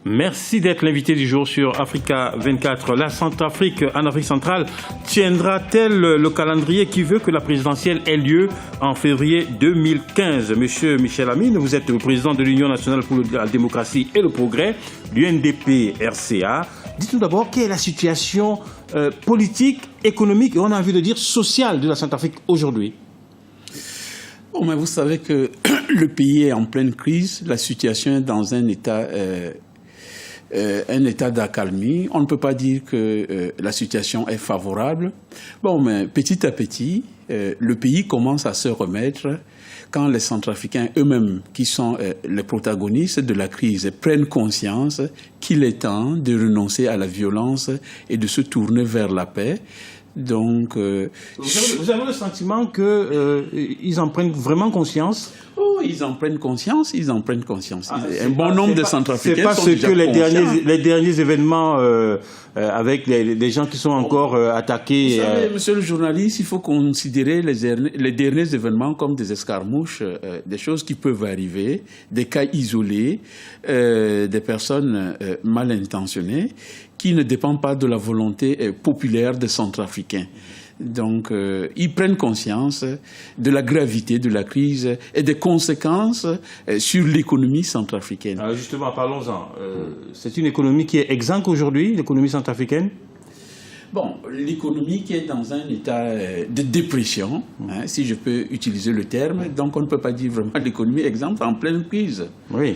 Merci d'être l'invité du jour sur Africa 24. La Centrafrique, en Afrique centrale, tiendra-t-elle le calendrier qui veut que la présidentielle ait lieu en février 2015? Monsieur Michel Amine, vous êtes le président de l'Union nationale pour la démocratie et le progrès, l'UNDP-RCA. Dites-nous d'abord, quelle est la situation politique, économique et on a envie de dire sociale de la Centrafrique aujourd'hui? Bon, mais vous savez que le pays est en pleine crise, la situation est dans un état d'accalmie. On ne peut pas dire que la situation est favorable. Bon, mais petit à petit, le pays commence à se remettre quand les Centrafricains eux-mêmes, qui sont les protagonistes de la crise, prennent conscience qu'il est temps de renoncer à la violence et de se tourner vers la paix. Donc, vous avez le sentiment qu'ils en prennent vraiment conscience? Oh, ils en prennent conscience. Un bon nombre de Centrafricains sont déjà que conscients. les derniers événements avec les gens qui sont encore attaqués... Vous savez, monsieur le journaliste, il faut considérer les derniers événements comme des escarmouches, des choses qui peuvent arriver, des cas isolés, des personnes mal intentionnées, qui ne dépendent pas de la volonté populaire des Centrafricains. Donc, ils prennent conscience de la gravité de la crise et des conséquences sur l'économie centrafricaine. Alors justement, parlons-en. C'est une économie qui est exsangue aujourd'hui, l'économie centrafricaine? Bon, l'économie qui est dans un état de dépression, si je peux utiliser le terme, donc on ne peut pas dire vraiment l'économie exsangue en pleine crise. Oui,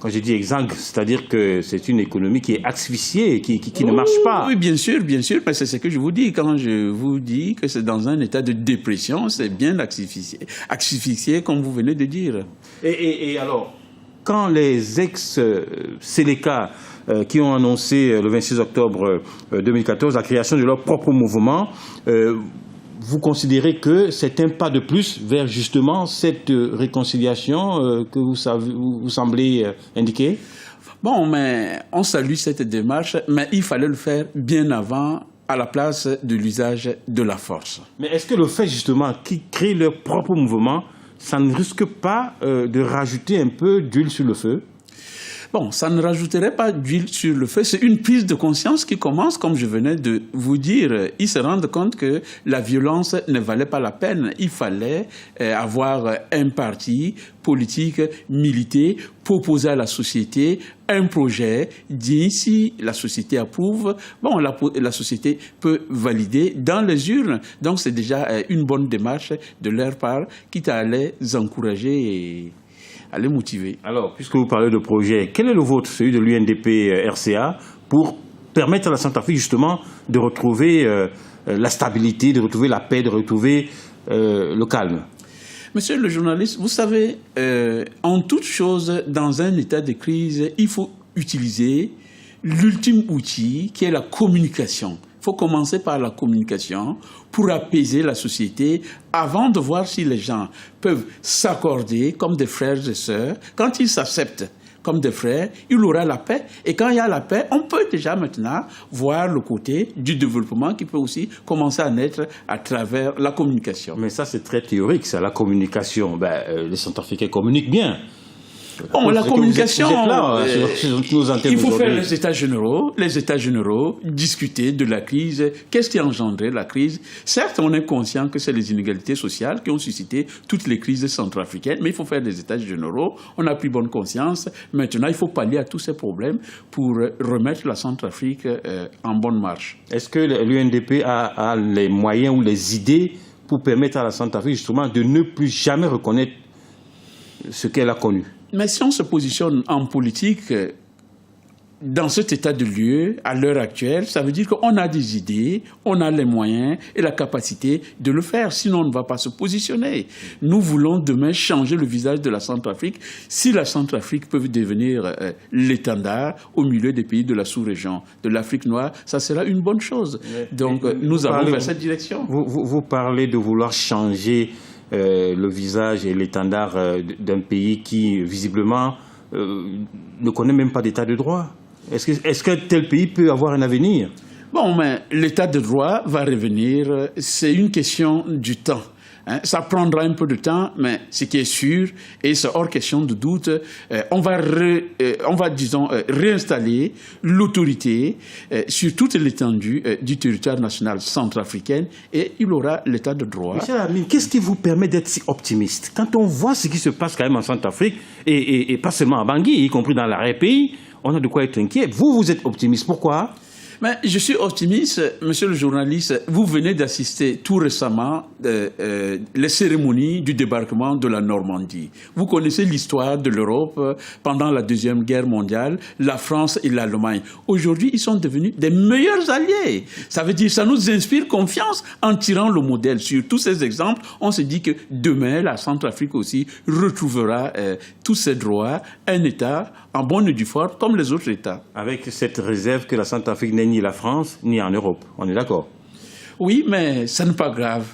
quand je dis exsangue, c'est-à-dire que c'est une économie qui est asphyxiée, qui ne marche pas. Oui, bien sûr, mais c'est ce que je vous dis. Quand je vous dis que c'est dans un état de dépression, c'est bien asphyxié comme vous venez de dire. Et alors, quand les ex-Séléka qui ont annoncé le 26 octobre 2014 la création de leur propre mouvement, vous considérez que c'est un pas de plus vers justement cette réconciliation que vous semblez indiquer? Bon, mais on salue cette démarche, mais il fallait le faire bien avant, à la place de l'usage de la force. Mais est-ce que le fait justement qu'ils créent leur propre mouvement, ça ne risque pas de rajouter un peu d'huile sur le feu? Bon, ça ne rajouterait pas d'huile sur le feu. C'est une prise de conscience qui commence, comme je venais de vous dire. Ils se rendent compte que la violence ne valait pas la peine. Il fallait avoir un parti politique milité, proposer à la société un projet, dit si la société approuve, bon, la société peut valider dans les urnes. Donc c'est déjà une bonne démarche de leur part, quitte à les encourager et à les motiver. Alors, puisque vous parlez de projet, quel est le vôtre, celui de l'UNDP-RCA, pour permettre à la Centrafrique justement de retrouver la stabilité, de retrouver la paix, de retrouver le calme? Monsieur le journaliste, vous savez, en toute chose, dans un état de crise, il faut utiliser l'ultime outil qui est la communication. Il faut commencer par la communication pour apaiser la société avant de voir si les gens peuvent s'accorder comme des frères et sœurs. Quand ils s'acceptent comme des frères, il y aura la paix. Et quand il y a la paix, on peut déjà maintenant voir le côté du développement qui peut aussi commencer à naître à travers la communication. Mais ça, c'est très théorique, ça, la communication. Les Centrafricains communiquent bien. Bon, la communication, il faut faire les états généraux, discuter de la crise, qu'est-ce qui a engendré la crise. Certes, on est conscient que c'est les inégalités sociales qui ont suscité toutes les crises centrafricaines, mais il faut faire des états généraux, on a pris bonne conscience. Maintenant, il faut pallier à tous ces problèmes pour remettre la Centrafrique en bonne marche. Est-ce que l'UNDP a les moyens ou les idées pour permettre à la Centrafrique justement de ne plus jamais reconnaître ce qu'elle a connu? Mais si on se positionne en politique dans cet état de lieu, à l'heure actuelle, ça veut dire qu'on a des idées, on a les moyens et la capacité de le faire. Sinon, on ne va pas se positionner. Nous voulons demain changer le visage de la Centrafrique. Si la Centrafrique peut devenir l'étendard au milieu des pays de la sous-région, de l'Afrique noire, ça sera une bonne chose. Donc, nous allons vers cette direction. Vous parlez de vouloir changer le visage et l'étendard d'un pays qui, visiblement, ne connaît même pas d'état de droit. Est-ce que tel pays peut avoir un avenir? Bon, mais l'état de droit va revenir. C'est une question du temps. Hein. Ça prendra un peu de temps, mais ce qui est sûr, et c'est hors question de doute, on va réinstaller l'autorité sur toute l'étendue du territoire national centrafricain et il aura l'état de droit. Monsieur Lamine, qu'est-ce qui vous permet d'être si optimiste? Quand on voit ce qui se passe quand même en Centrafrique, et pas seulement à Bangui, y compris dans l'arrière-pays, on a de quoi être inquiet. Vous êtes optimiste. Pourquoi? Mais je suis optimiste, monsieur le journaliste. Vous venez d'assister tout récemment les cérémonies du débarquement de la Normandie. Vous connaissez l'histoire de l'Europe pendant la Deuxième Guerre mondiale, la France et l'Allemagne. Aujourd'hui, ils sont devenus des meilleurs alliés. Ça veut dire, ça nous inspire confiance en tirant le modèle. Sur tous ces exemples, on se dit que demain, la Centrafrique aussi retrouvera tous ses droits, un État en bonne et due forme comme les autres États. Avec cette réserve que la Centrafrique n'est ni la France, ni en Europe. On est d'accord? Oui, mais ça n'est pas grave.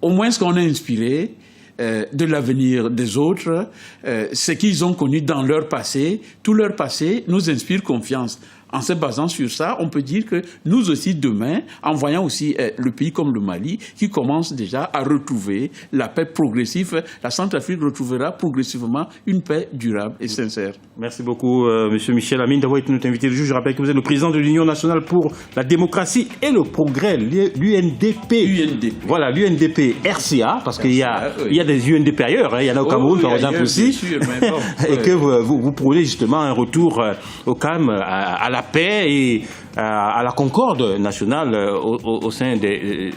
Au moins, ce qu'on a inspiré de l'avenir des autres, ce qu'ils ont connu dans leur passé, tout leur passé nous inspire confiance. En se basant sur ça, on peut dire que nous aussi, demain, en voyant aussi le pays comme le Mali, qui commence déjà à retrouver la paix progressive, la Centrafrique retrouvera progressivement une paix durable et sincère. Merci beaucoup, Monsieur Michel Lamine, d'avoir été notre invité du jour. Je rappelle que vous êtes le président de l'Union nationale pour la démocratie et le progrès, l'UNDP. Voilà, l'UNDP RCA, parce qu'il y a des UNDP ailleurs, hein, il y en a au Cameroun, par exemple, aussi. Bien sûr, mais bon, et que vous prônez justement un retour au calme, à la paix et à la concorde nationale au sein de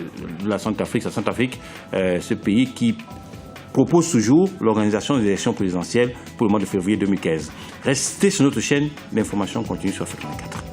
la Centrafrique. La Centrafrique, ce pays qui propose toujours l'organisation des élections présidentielles pour le mois de février 2015. Restez sur notre chaîne, l'information continue sur Afrique 24.